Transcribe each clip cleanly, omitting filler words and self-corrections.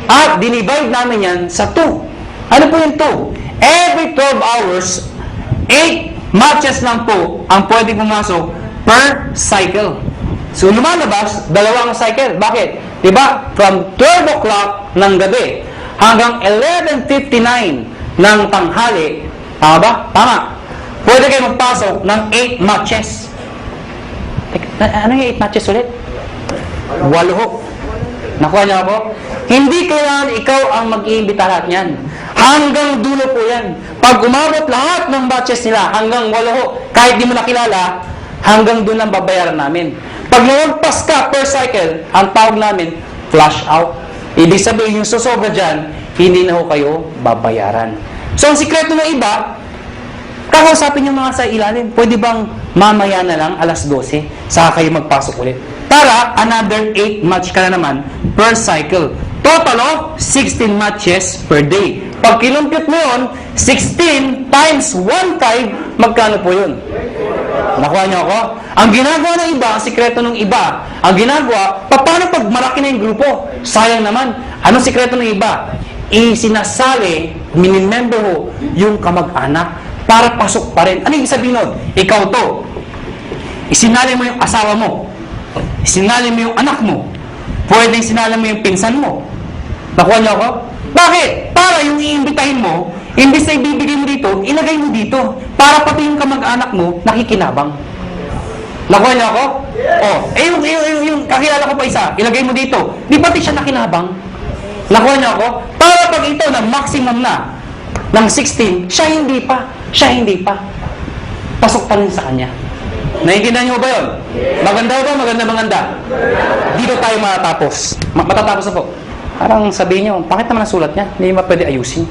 At dinivide namin yan sa 2. Ano po yung 2? Every 12 hours, 8 matches lang po ang pwede pumasok per cycle. So, lumalabas, 2 ang cycle. Bakit? Diba? From 12 o'clock ng gabi hanggang 11:59 ng tanghali, tama ba? Tama. Pwede kayo magpasok ng 8 matches. Ano yung 8 matches ulit? 8. Nakuha niyo ako? Hindi kailangan ikaw ang mag-iimbita lahat niyan. Hanggang dulo po yan. Pag umabot lahat ng batches nila, hanggang 8, kahit di mo nakilala, hanggang doon lang babayaran namin. Pag lumagpas ka per cycle, ang tawag namin, flush out. Ibig sabihin, yung susobra dyan, hindi na ho kayo babayaran. So, ang sikreto ng iba, kakausapin yung mga sa ilalim. Pwede bang mamaya na lang, alas 12, saka kayo magpasok ulit? Para another 8 match ka na naman per cycle. Total of 16 matches per day. Pag kinumpute mo yun, 16 times 1.5, magkano po yun? Nakuha niyo ako? Ang ginagawa ng iba, ang sikreto ng iba, ang ginagawa, paano pag malaki na yung grupo? Sayang naman. Anong sikreto ng iba? Isinasali, minimember ho, yung kamag-anak para pasok pa rin. Ano yung sabihin nun? Ikaw to. Isinali mo yung asawa mo. Isinali mo yung anak mo. Pwedeng sinali mo yung pinsan mo. Nakuha niyo ako? Bakit? Para yung iimbitahin mo, imbis na ibibigay mo dito, ilagay mo dito. Para pati yung kamag-anak mo, nakikinabang. Nakuha niyo ako? Oh, yung kakilala ko pa isa, ilagay mo dito. Di pati siya nakinabang? Nakuha niyo ako? Para pag ito na maximum na, ng 16, siya hindi pa. Siya hindi pa. Pasok pa rin sa kanya. Naiintindihan niyo ba yun? Maganda ba? Maganda. Dito tayo matatapos. Matatapos na po. Parang sabihin niyo, bakit naman ang sulat niya? Hindi mo pwede ayusin.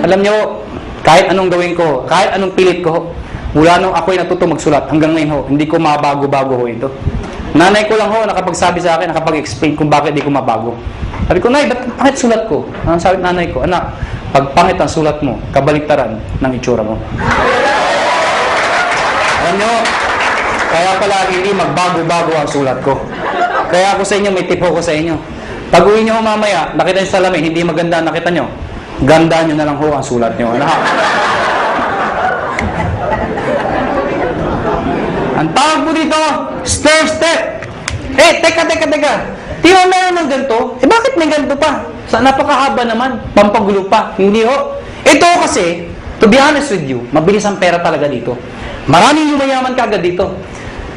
Alam niyo, kahit anong gawin ko, kahit anong pilit ko, mula nung ako'y natuto magsulat, hanggang ngayon ho, hindi ko mabago-bago ho ito. Nanay ko lang ho, nakapagsabi sa akin, nakapag-explain kung bakit hindi ko mabago. Sabi ko, Nay, ba't pangit sulat ko? Ang sabi nanay ko, anak, pag pangit ang sulat mo, kabaliktaran ng itsura mo. Alam niyo, kaya pala hindi magbago-bago ang sulat ko. Kaya ako sa inyo, may tip ko sa inyo. Pag uwi nyo mamaya, nakita nyo sa salamin, hindi maganda nakita nyo, ganda nyo na lang ho ang sulat nyo. Ano? Ang tawag po dito, stair step. Teka. Di ba meron ng ganito? Bakit may ganito pa? Napakahaba naman, pampagulo pa. Hindi ho. Ito kasi, to be honest with you, mabilis ang pera talaga dito. Maraming yumayaman kagad dito.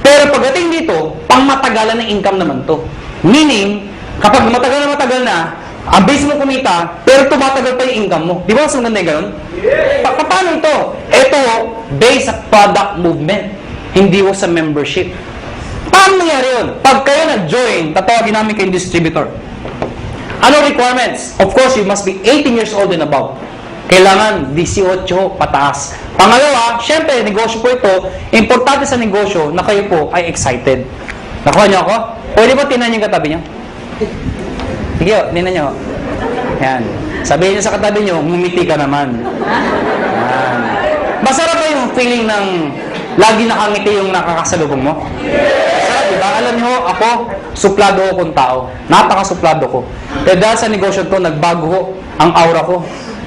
Pero pagdating dito, pangmatagalan ng income naman to. Meaning, kapag matagal na, ang base mo kumita, pero tumatagal pa yung income mo. Di ba mas maganda yung ganun? Paano ito? Ito, based sa product movement. Hindi ho sa membership. Paano nangyari yun? Pag kayo nag-join, tatawagin namin kayong distributor. Ano requirements? Of course, you must be 18 years old and above. Kailangan 18 pataas. Pangalawa, syempre, negosyo po ito. Importante sa negosyo na kayo po ay excited. Nakuha niyo ako? Pwede ba tinan yung katabi niyo? Sige, tinan niyo. Yan. Sabihin niyo sa katabi niyo, ngumiti ka naman. Yan. Masarap ba yung feeling ng lagi nakangiti yung nakakasalubong mo? Masarap, diba? Alam niyo, ako, suplado ko kung tao. Napaka-suplado ko. Pero dahil sa negosyo to, nagbago ko ang aura ko.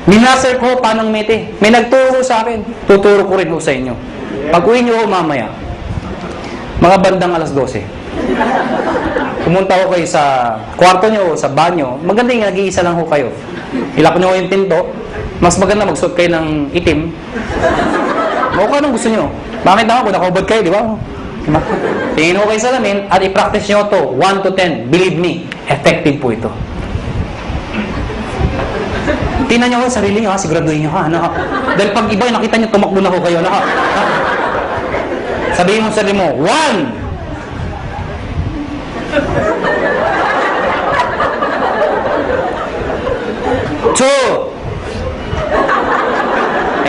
Minaser ko paano ngumiti. May nagturo sa akin. Tuturo ko rin ho sa inyo. Pag-uwi niyo ho mamaya, mga bandang alas 12. Pumunta ko kayo sa kwarto nyo o sa banyo, maganda yung nag-iisa lang ho kayo. Ilak nyo yung pinto, mas maganda magsuot kayo ng itim. Mukha anong gusto nyo. Bakit naman kung nakahubad kayo, di ba? Diba? Tingin ho kayo sa lamin at i-practice nyo to 1 to 10. Believe me, effective po ito. Tingnan nyo ho sarili nyo, siguraduhin nyo ha. Dahil pag iba nakita nyo, tumakbo na ho kayo. Sabihin mo sa sarili mo, 1.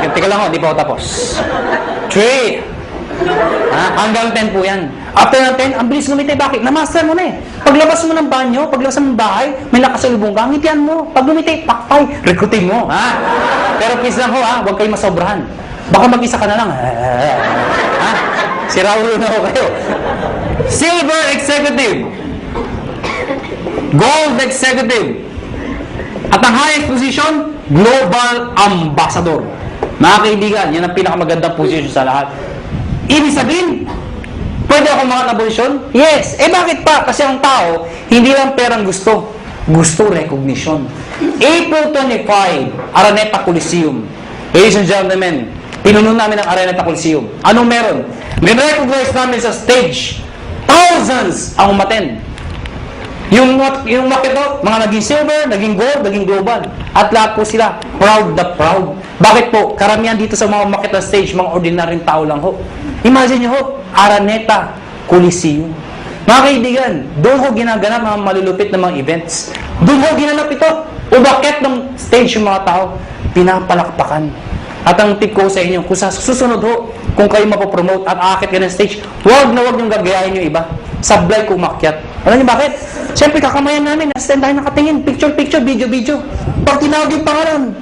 Teka lang ho, di pa ako tapos. 3. Hanggang 10 po yan. After ng 10, ang bilis ngumiti. Bakit? Na-master mo na eh. Paglabas mo ng banyo, paglabas mo ng bahay, may nakasalubong ka, ngitian mo. Pag ngumiti, pakpay, recruiting mo. Pero please lang ho, huwag kayo masobrahan. Baka mag-isa ka na lang. Si Raulo na ho kayo. Silver Executive. Gold Executive. At ang highest position, Global Ambassador. Mga kaibigan, yan ang pinakamagandang position sa lahat. Ibig sabihin, pwede ako umangat na posisyon? Yes. Bakit pa? Kasi ang tao, hindi lang perang gusto. Gusto recognition. April 25, Araneta Coliseum. Ladies and gentlemen, pinuno namin ang Araneta Coliseum. Anong meron? May-recognize namin sa stage. Thousands ang umattend. Yung market out, mga naging silver, naging gold, naging global. At lahat po sila, proud na proud. Bakit po? Karamihan dito sa mga market na stage, mga ordinaryong tao lang ho. Imagine nyo ho, Araneta Coliseum. Mga kaibigan, doon ho ginaganap mga malulupit na mga events. Doon ho ginanap ito. Umakyat ng stage yung mga tao, pinapalakpakan. At ang tip ko sa inyo, kung sa susunod ho, kung kayo mapopromote at aakit ka ng stage, huwag na huwag niyong gagayahin yung iba. Sablay ko umakyat. Alam niyo bakit? Siyempre, kakamayan namin. Nasa-stand tayo nakatingin. Picture, video. Pag tinawag yung pangalan,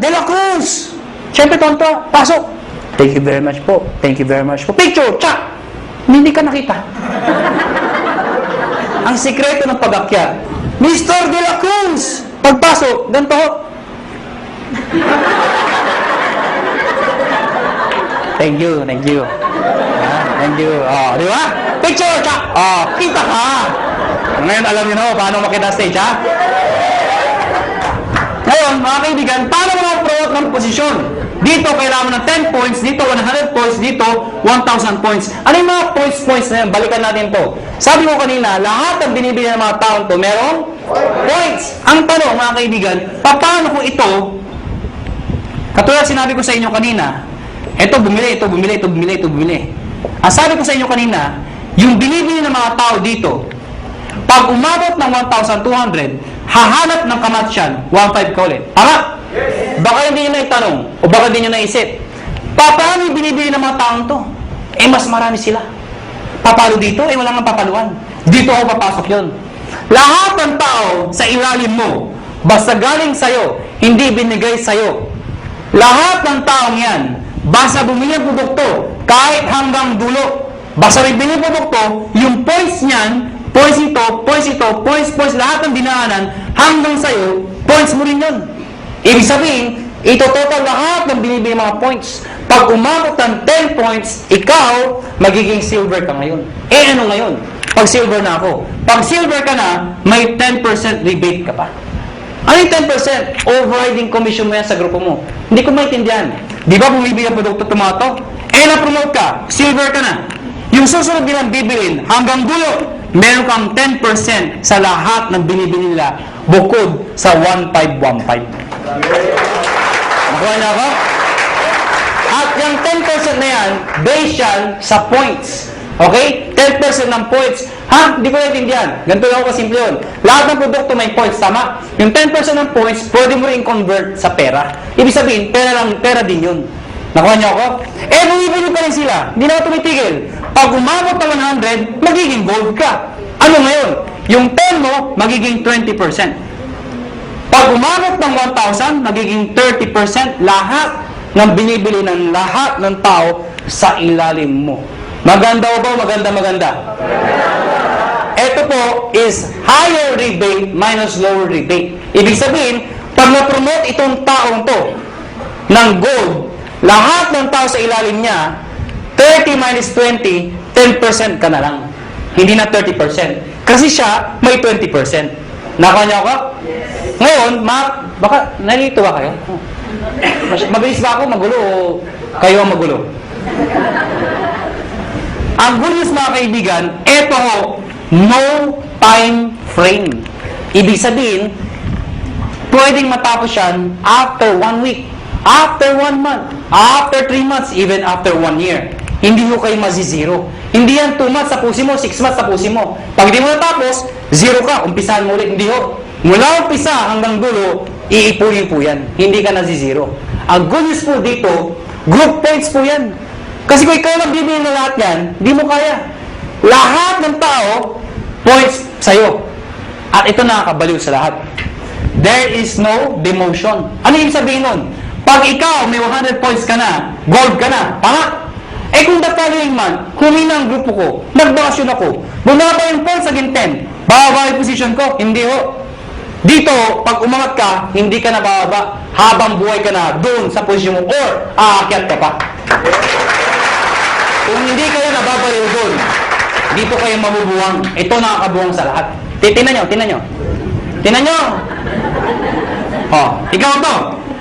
De La Cruz! Siyempre, tonto. Pasok. Thank you very much po. Picture! Tsak! Hindi ka nakita. Ang sikreto ng pag-akyat, Mr. De La Cruz! Pagpasok, ganito ho. Thank you. Thank you. Di ba? Picture! Tsak! Kita ka! Ngayon, alam niyo na paano makita stage, ha? Ngayon, mga kaibigan, paano mo promote ng posisyon? Dito, kailangan mo ng 10 points. Dito, 100 points. Dito, 1,000 points. Ano yung mga points na yan? Balikan natin to. Sabi ko kanina, lahat ng binibili ng mga taon to, merong points. Ang tanong, mga kaibigan, paano ko ito, katulad sinabi ko sa inyo kanina, ito bumili. Ang sabi ko sa inyo kanina, yung binibili ng mga tao dito, pag umabot ng 1,200, hahanap ng kamatsyan, 1,500 ka ulit. Tama? Baka hindi nyo na itanong, o baka hindi nyo naisip, paano yung binibili ng mga taong to? Mas marami sila. Papalo dito? Wala nga papaluan. Dito ako papasok yun. Lahat ng tao sa ilalim mo, basta galing sa'yo, hindi binigay sa'yo. Lahat ng taong yan, basta bumili ang produkto, kahit hanggang dulo, basta may bili produkto, yung points niyan, points ito, lahat ng dinaanan, hanggang sa'yo, points mo rin yun. Ibig sabihin, ito total lahat ng binibili mga points. Pag umabot ng 10 points, ikaw, magiging silver ka ngayon. Ano ngayon? Pag silver na ako. Pag silver ka na, may 10% rebate ka pa. Ano yung 10%? Overriding commission mo yan sa grupo mo. Hindi ko maintindihan. Di ba bumibili ang produkto tomato? Na-promote ka, silver ka na. Yung susunod nilang bibilin, hanggang dulo, meron kang 10% sa lahat ng binibili nila bukod sa 1,515. Nakuha niyo ako? At yung 10% na yan, based yan sa points. Okay? 10% ng points. Hindi ko naintindihan. Ganito lang ako kasimple yun. Lahat ng produkto may points, tama? Yung 10% ng points, pwede mo rin convert sa pera. Ibig sabihin, pera din yun. Nakuha niyo ako? Bumibili pa rin sila. Hindi na ako tumitigil. Pag umabot ng 100, magiging gold ka. Ano ngayon? Yung 10 mo, magiging 20%. Pag umabot ng 1,000, magiging 30% lahat ng binibili ng lahat ng tao sa ilalim mo. Maganda o ba? Maganda. Ito po is higher rebate minus lower rebate. Ibig sabihin, pag na-promote itong taong to ng gold, lahat ng tao sa ilalim niya, 30 minus 20, 10% ka na lang. Hindi na 30%. Kasi siya, may 20%. Nakuha niyo ako? Ngayon, baka nalito ba kayo? Mabilis ba ako magulo o kayo ang magulo? Ang good news, mga kaibigan, eto ho, no time frame. Ibig sabihin, pwedeng matapos yan after 1 week, after 1 month, after 3 months, even after 1 year. Hindi ho kayo mazizero. Hindi yan 2 months tapusin mo, 6 months tapusin mo. Pag di mo natapos, 0 ka, umpisahan mo ulit. Hindi ho. Mula umpisa hanggang dulo, iipunin po yan. Hindi ka nazizero. Ang good news po dito, group points po yan. Kasi kung ikaw lang bibili na lahat yan, hindi mo kaya. Lahat ng tao, points sa'yo. At ito nakakabaliw sa lahat. There is no demotion. Ano yung sabihin nun? Pag ikaw may 100 points ka na, gold ka na, tama? Kung the following month, humina ang grupo ko, nagbakasyon ako, bumaba yung points aging 10, bababa yung position ko, hindi ho. Dito, pag umangat ka, hindi ka na bababa. Habang buhay ka na doon sa posisyon mo or aakyat ka pa. Kung hindi kayo nababaliw doon, dito kayo mabubuwang. Ito nakakabuwang sa lahat. Tinan nyo, tinan nyo. Tinan nyo. Oh, ikaw to.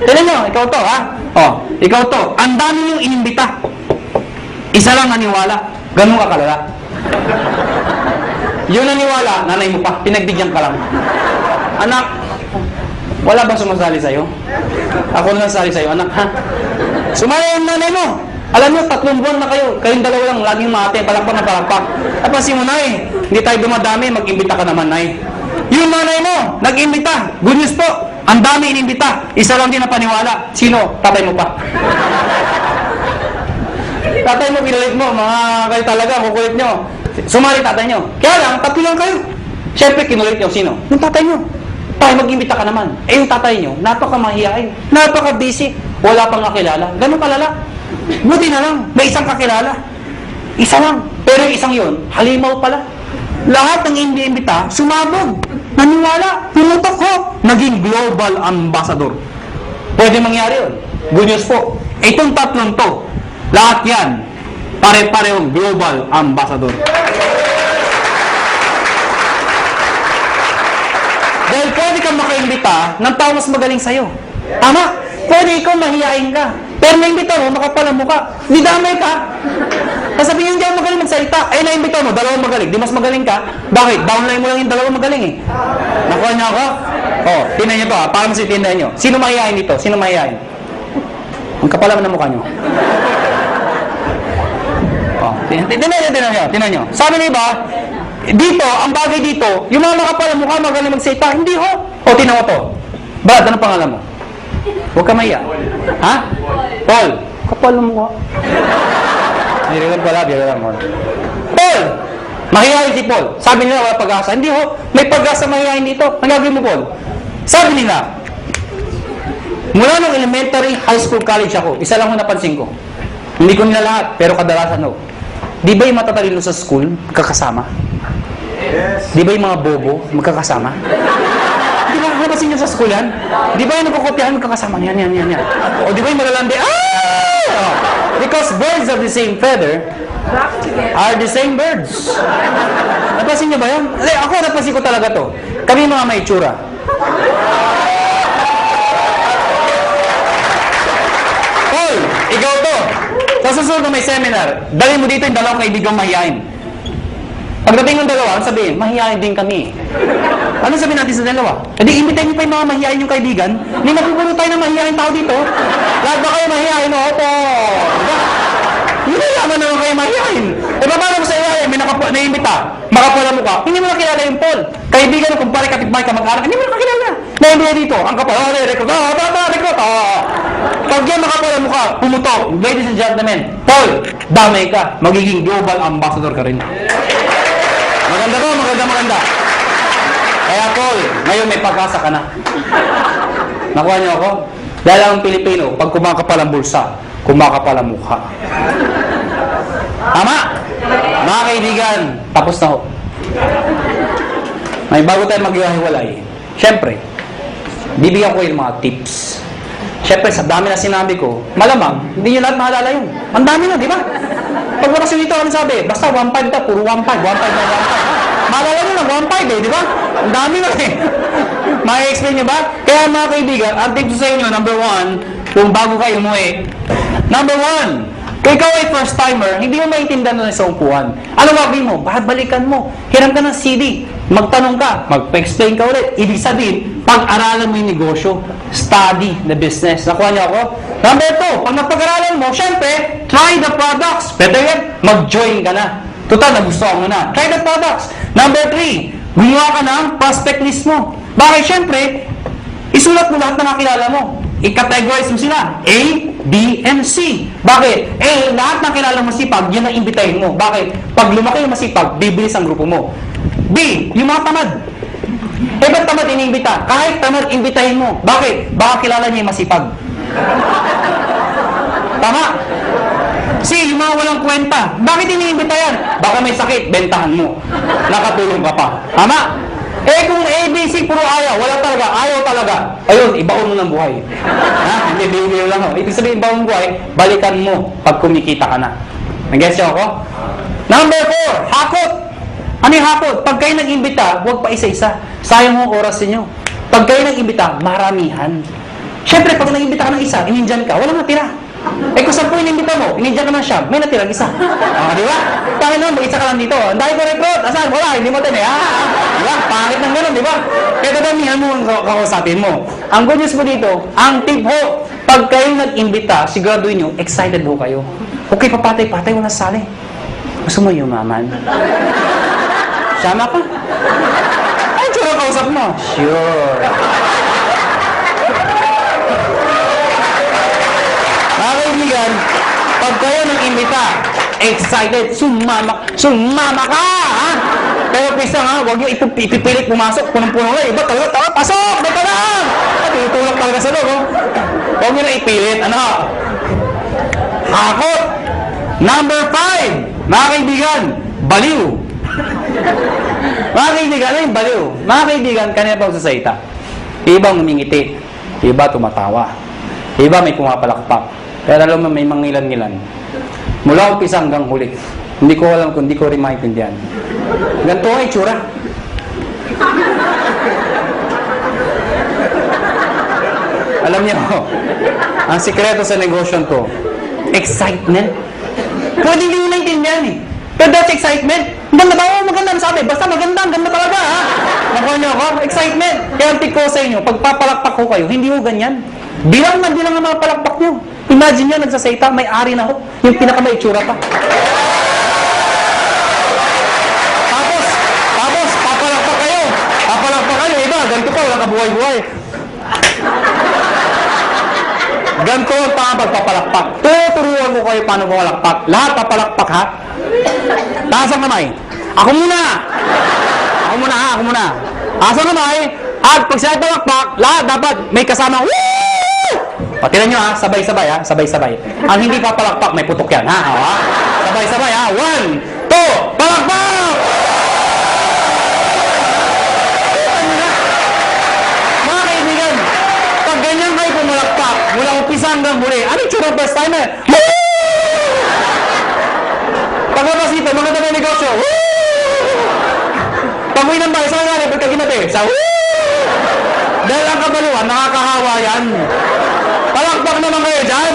Tinan nyo, ikaw to, ha? Oh, ikaw to. Ang dami yung inimbita. Isa lang naniwala. Ganun ka kalala. Yung naniwala, nanay mo pa, pinagbigyan ka lang. Anak, wala ba sumasali sa'yo? Ako na sali sa'yo, anak, ha? Sumali yung nanay mo. Alam nyo, 3 buwan na kayo. Kayong dalawa lang, laging mate, palakpak na palakpak. Napansin mo, nay, hindi tayo dumadami, mag-imbita ka naman, nay. Yung nanay mo, nag-imbita. Good news po, ang dami inimbita. Isa lang din na paniwala. Sino? Tatay mo pa. Tatay mo, pinalit mo, mga kayo talaga, kukulit nyo. Sumali tatay nyo. Kaya lang, 3 lang kayo. Siyempre, kinulit nyo. Sino? Yung tatay nyo. Tayo, mag-imbita ka naman. Eh, yung tatay nyo, napaka-mahihain, napaka-busy, wala pang kakilala. Ganun kalala. Buti na lang, may isang kakilala. Isa lang. Pero yung isang yun, halimaw pala. Lahat ng inimbita, sumabog. Naniwala, pumutok ko. Naging global ambassador. Pwede mangyari yun. Good news po. Itong 3 to, lahat yan, pare-parehong global ambassador. Dahil pwede kang makaimbita ng tao mas magaling sa'yo. Tama? Pwede ikaw mahihain ka. Pero naimbita mo, makapalang mukha. Di damay ka. Sasabihin hindi ako magaling magsalita. Eh, naimbita mo, 2 magaling. Di mas magaling ka. Bakit? Downline mo lang yung 2 magaling eh. Nakuha niya ako? Oh, tinan niyo to ha. Para masitindahan niyo. Sino mahihain dito? Sino mahihain? Ang kapal naman ng mukha niyo. Oh, tinan niyo. Sabi niyo ba, dito, ang bagay dito, yung mga makapal ang mukha, magaling magsalita. Hindi ho. O, tinan mo to. Brad, anong pangalan mo? Huwag ka mahiya. Ha? Paul. Kapal ang mukha. Biro lang mo. Paul! Mahihayin si Paul. Sabi nila, wala pag-asa. Hindi ho. May pag-asa mahihayin dito. Ang gagawin mo, Paul? Sabi nila, mula nung elementary, high school, college ako, isa lang ho napansin ko. Hindi ko nila lahat, pero kadalasan ho. Di ba yung matatalino sa school, magkakasama? Yes. Di ba yung mga bobo, magkakasama? Di ba, napansin nyo sa school yan? Di ba yung nagkukopyahan, magkakasama? Yan. O di ba yung malalandi? Because birds of the same feather are the same birds. Napansin nyo ba yan? Ako, napansin ko talaga to. Kami mga may itsura. Paul, ikaw to. Sa susunod na may seminar, dali mo dito yung 2 kaibigang mahihain. Pagdating ng 2, sabihin, mahihain din kami. Ano sabihin natin sa 2? Hindi, imbitahin niyo pa yung mga mahihain yung kaibigan. Hindi mapupuno tayo ng mahihain tao dito. Lahat ba kayo mahihain? Opo. Hindi naman naman kayo mahihain. E paano mo sa ihain? May naimbita. Makapala mo ka. Hindi mo nakilala yung Paul. Kaibigan mo, kumpare, kapitbahay ka, mag-anak. Hindi mo nakilala. Naimbita dito. Ang kapal. Rekrut. Rekrut. Pag yan makapala mo ka, pumutok. Ladies and gentlemen, Paul, damay ka. Magiging global ambassador ka rin. Maganda to, maganda. Kaya Paul, ngayon may pag-asa ka na. Nakuha niyo ako? Dahil ang Pilipino, pag kumakapal ang bulsa, kumakapal ang mukha. Tama? Mga kaibigan, tapos na ho. May bago tayo maghiwalay. Siyempre, bibigyan ko yung mga tips. Siyempre, sa dami na sinabi ko, malamang, hindi nyo lahat mahalala yun. Ang dami na, di ba? Pag bakasyon dito, ano sabi? Basta 1.5 ka, puro 1.5. Maalala nyo lang, 1.5 eh, di ba? Ang dami na eh. May-explain nyo ba? Kaya mga kaibigan, ang tips sa inyo, number 1, kung bago kayo umuwi, number 1, kung ikaw ay first timer, hindi mo maintindihan na sa upuan. Ano gagawin mo? Balikan mo. Hiram ka ng CD. Magtanong ka. Magpa-explain ka ulit. Ibig sabihin, pag-aralan mo yung negosyo. Study the business. Nakuha niyo ako? Number 2, pag napag-aralan mo, syempre, try the products. Better yet, mag-join ka na. Total, nagustuhan mo na. Try the products. Number 3, gumawa ka ng prospect list mo. Bakit? Syempre, isulat mo lahat ng nakilala mo. I-categorize mo sila. A, B, and C. Bakit? A, lahat ng kilala mo masipag, yun ang imbitahin mo. Bakit? Pag lumaki yung masipag, bibilis ang grupo mo. B, yung mga tamad. Eh, ba't tamad iniimbita? Kahit tamad, imbitahin mo. Bakit? Baka kilala niya yung masipag. Tama? C, yung mga walang kwenta. Bakit iniimbita yan? Baka may sakit, bentahan mo. Nakatulong ka pa. Tama? Eh kung ABC puro ayaw, wala talaga, ayaw talaga. Ayun, ibaon mo ng buhay. Ha? Hindi, bibiro lang ako. Ibig sabihin, ibaon ng buhay, balikan mo pag kumikita ka na. Nag-guess niyo ako? Number 4, hakot. Ano yung hakot? Pag kayo nag-imbita, huwag pa isa-isa. Sayang mo oras ninyo. Pag kayo nag-imbita, maramihan. Siyempre, pag nag-imbita ka ng isa, inindyan ka, walang natira. Eh kung 10 inimbita mo, inindyan ka ng siyam, may natirang isa. Di ba? Pangit naman, mag-isa ka lang dito. Ang dahil ko recruit, asan? Wala, hindi mo din eh. Di ba? Pangit ng ganun, di ba? Kaya dadamihan mo ang kakausapin mo. Ang good news mo dito, ang tip ho, pag kayo nag-imbita, siguraduhin nyo, excited ho kayo. Okay, papatay-patay, wala sali. Gusto mo yumaman? Sama ka? Ay, tsura kausap mo. Sure. Mga kaibigan, pag kayo nag-imbita, excited, sumama ka, ha? Pero pisa nga, huwag nyo ipipilit pumasok, punong-punong lang, iba, tara, pasok, dito lang! At itulak talaga sa loob, oh. Huwag nyo na ipilit, ano? Hakot! Number 5, mga kaibigan, baliw. Mga kaibigan, ano yung baliw? Mga kaibigan, kanina pa ako sa salita. Iba ngumingiti, iba tumatawa, iba may pumapalakpak. Pero alam mo, may mangilan-ngilan. Mula umpisa hanggang huli. Hindi ko alam kung hindi ko rin maintindihan. Ganito ang itsura. Alam niyo, ang sikreto sa negosyo ko, excitement. Pwede hindi mo naintindihan eh. Pero that's excitement. Maganda ba? Oo, maganda sabi. Basta maganda, ganda talaga ha. Nakuha niyo ako? Excitement. Kaya ang tip ko sa inyo, pagpapalakpak ko kayo, hindi mo ganyan. Bilang ang mga palakpak nyo. Imagine nyo, nagsasayta, may ari na ho. Yung pinaka-may itsura pa. Tapos, papalakpak kayo. Papalakpak kayo. Iba, ganito pa, walang kabuhay-buhay. Ganito ang pagpapalakpak. Tuturuan ko kayo paano papalakpak. Lahat papalakpak ha. Taas ang kamay. Ako muna. Ako muna. Taas ang kamay. At pag sila palakpak, lahat dapat may kasama. Woo! Patinan nyo ha, sabay-sabay ha, sabay-sabay. Ang hindi papalakpak, may putok yan ha. Sabay-sabay ha, 1, 2, palakpak! Mga kaibigan, pag ganyan kayo pumalakpak, mula umpisa hanggang huli, anong tsura first timer? Paglabas dito, mga tabi negosyo, pag-uwi ng bahay, saan nga rin, pagkaginati, sa dahil ang kabaluan, nakakahawa yan. Palakpak naman kayo dyan.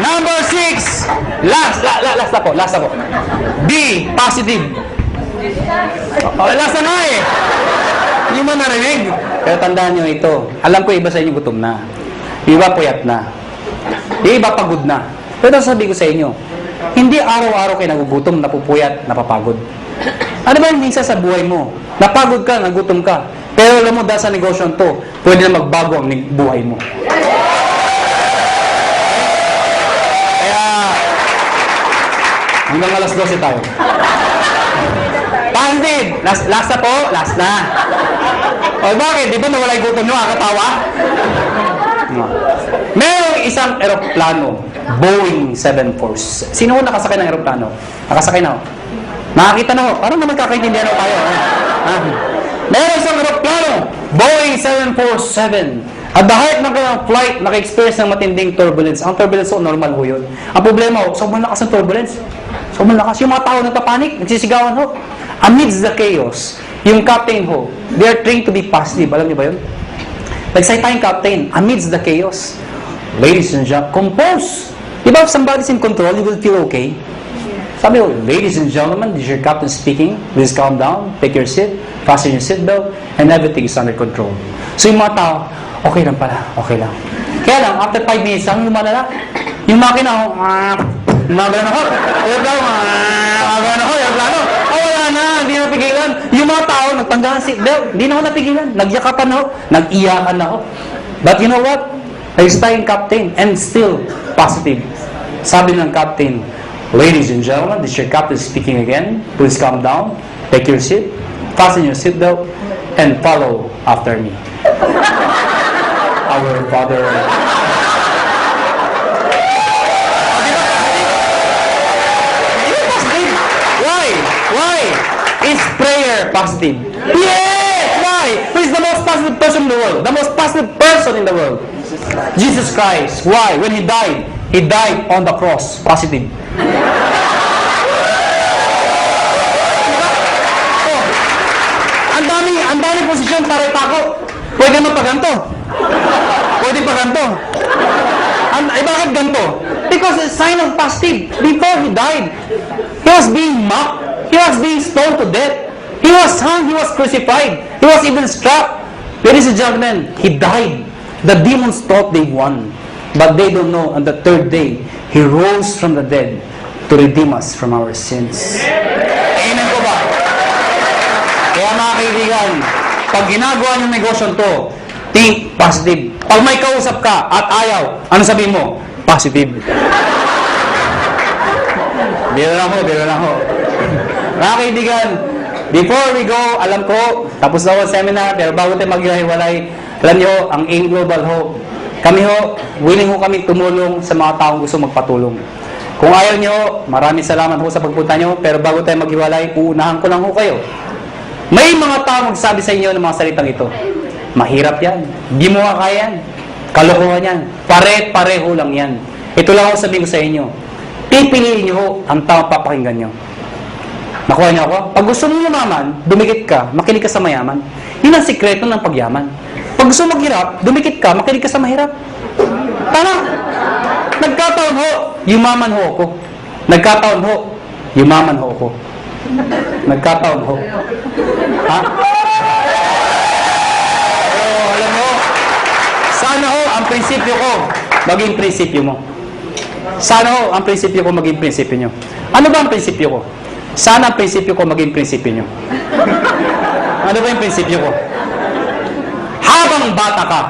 Number 6. Last na po. Be positive. Last na nga eh. Hindi mo narinig. Pero tandaan nyo ito. Alam ko iba sa inyo gutom na. Iba puyat na. Iba pagod na. Pero sabi ko sa inyo, hindi araw-araw kayo nagugutom, napupuyat, napapagod. Ano ba yung minsan sa buhay mo? Napagod ka, nagutom ka. Pero alam mo, dahil sa negosyo to, pwede na magbago ang buhay mo. Kaya, hanggang alas 12 tayo. Positive! Last na po? Last na. O bakit? Di ba nawala yung gutom nyo? Katawa? Merong isang eroplano, Boeing 747. Sino nakasakay ng eroplano? Nakasakay na ho. Nakakita na ho. Parang naman kakaintindihan ho tayo. Merong isang eroplano, Boeing 747. At the heart ng kanyang flight, naka-experience ng matinding turbulence. Ang turbulence ho, normal ho yun. Ang problema ho, sobrang lakas ng turbulence. Sobrang lakas. Yung mga tao nagpapanik, nagsisigawan ho. Amidst the chaos, yung captain ho, they are trained to be positive. Alam niyo ba yun? Nagsay tayong captain, amidst the chaos. Ladies and gentlemen, compose. Diba if somebody's in control, you will feel okay? Sabi ko, ladies and gentlemen, this is your captain speaking. Please calm down, take your seat, fasten your seatbelt, and everything is under control. So yung mga tao, okay lang pala, okay lang. Kaya lang, after 5 minutes lang, lumalala. Yung makina, gumagano ho, aeroplano, wala na, hindi na napigilan. Yung mga tao, nagtanggalan seatbelt, hindi na ho napigilan. Nagyakapan na ho, nag-iyakan na ho. But you know what? Ayos tayong captain, and still positive. Sabi ng captain, ladies and gentlemen, this is your captain speaking again. Please calm down, take your seat, fasten your seatbelt, and follow after me. Our Father. Is prayer positive? Yes! Why? Who is the most positive person in the world? The most positive person in the world? Jesus Christ. Why? When He died on the cross. Positive. Oh, ang dami posisyon para itako. Pwede mo pa ganito. Pwede pa ganito. Bakit ganito? Because it's a sign of positive. Before He died, He was being mocked. He was being stoned to death. He was hung. He was crucified. He was even struck. Ladies and gentlemen, He died. The demons thought they won. But they don't know, on the third day, He rose from the dead to redeem us from our sins. Amen ko ba? Kaya mga kaibigan, pag ginagawa niyong negosyo to, think positive. Pag may kausap ka at ayaw, ano sabihin mo? Positive. Biro lang ho. Mga kaibigan, before we go, alam ko, tapos na ako ang seminar, pero bago tayo maghiwalay, alam nyo, ang AIM Global Hope, kami willing kami tumulong sa mga taong gusto magpatulong. Kung ayaw nyo, maraming salamat sa pagpunta nyo, pero bago tayo maghiwalay, uunahan ko lang kayo. May mga taong magsasabi sa inyo ng mga salitang ito. Mahirap yan. Di mo kaya yan. Kalokohan yan. Pare-pareho lang yan. Ito lang ako sabihin ko sa inyo. Pipiliin nyo ang taong papakinggan nyo. Nakuha niyo ako? Pag gusto mo yumaman, dumikit ka, makinig ka sa mayaman. Yun ang sikreto ng pagyaman. Pag gusto mo maghirap, dumikit ka, makinig ka sa mahirap. Tama? Nagkataon ho, yumaman ho ako. Nagkataon ho, yumaman ho ako. Nagkataon ho. Ha? Oh, alam mo, sana ho, ang prinsipyo ko, maging prinsipyo mo. Sana ho, ang prinsipyo ko maging prinsipyo nyo. Ano ba ang prinsipyo ko? Sana ang prinsipyo ko maging prinsipyo nyo. Ano ba yung prinsipyo ko? Habang bata ka,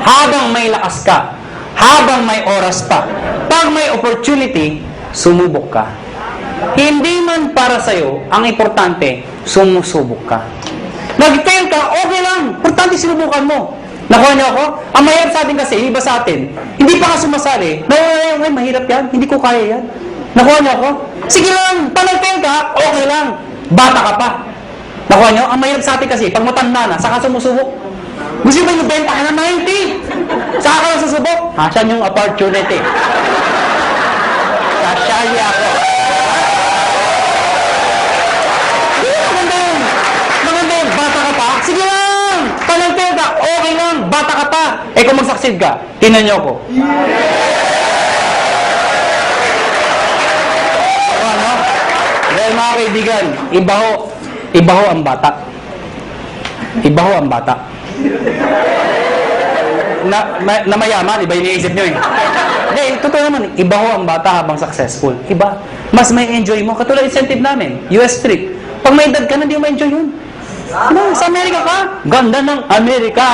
habang may lakas ka, habang may oras pa, pag may opportunity, sumubok ka. Hindi man para sa'yo, ang importante, sumusubok ka. Nag-fail ka, okay lang. Importante sinubukan mo. Nakuha niyo ako? Ang mahirap sa atin kasi, iba sa atin, hindi pa ka sumasali. Ay, mahirap yan. Hindi ko kaya yan. Nakuha niyo ako? Sige lang, panag-fail ka, okay lang. Bata ka pa. Nakuha niyo? Ang mahirap sa atin kasi, pag matanda na, saka sumusubok. Gusto ba yung benta ka na 90? Saka ka na susubok? Saan yung opportunity? Sasali ako. Maganda yun, bata ka pa? Sige lang, panag-fail ka, okay lang, bata ka pa. Eh kung mag-succeed ka, tinan niyo ako. Dahil mga kaibigan, iba ho ang bata. Iba ho ang bata. Na mayaman, iba yung iniisip nyo eh. Hindi, totoo naman, iba ho ang bata habang successful. Iba. Mas may enjoy mo. Katulad incentive namin, US trip. Pag may edad ka na, hindi mo ma-enjoy yun. Sa Amerika ka? Ganda ng Amerika.